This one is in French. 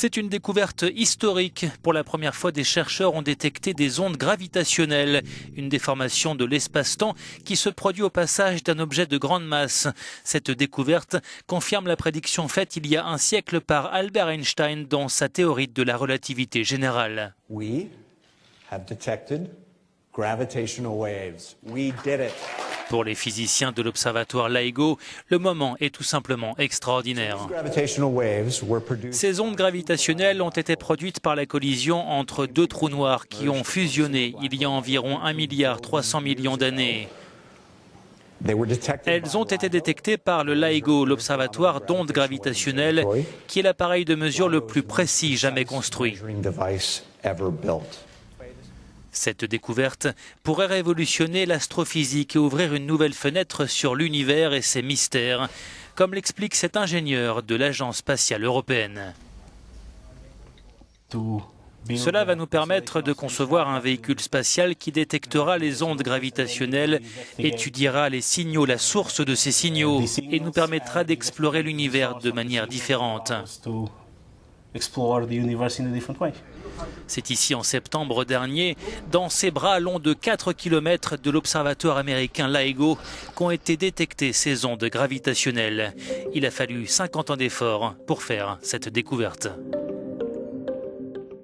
C'est une découverte historique. Pour la première fois, des chercheurs ont détecté des ondes gravitationnelles, une déformation de l'espace-temps qui se produit au passage d'un objet de grande masse. Cette découverte confirme la prédiction faite il y a un siècle par Albert Einstein dans sa théorie de la relativité générale. We have detected gravitational waves. We did it. Pour les physiciens de l'observatoire LIGO, le moment est tout simplement extraordinaire. Ces ondes gravitationnelles ont été produites par la collision entre deux trous noirs qui ont fusionné il y a environ 1,3 milliard d'années. Elles ont été détectées par le LIGO, l'observatoire d'ondes gravitationnelles, qui est l'appareil de mesure le plus précis jamais construit. Cette découverte pourrait révolutionner l'astrophysique et ouvrir une nouvelle fenêtre sur l'univers et ses mystères, comme l'explique cet ingénieur de l'Agence spatiale européenne. Cela va nous permettre de concevoir un véhicule spatial qui détectera les ondes gravitationnelles, étudiera les signaux, la source de ces signaux, et nous permettra d'explorer l'univers de manière différente. C'est ici en septembre dernier, dans ces bras longs de 4 km de l'observatoire américain LIGO, qu'ont été détectées ces ondes gravitationnelles. Il a fallu 50 ans d'efforts pour faire cette découverte.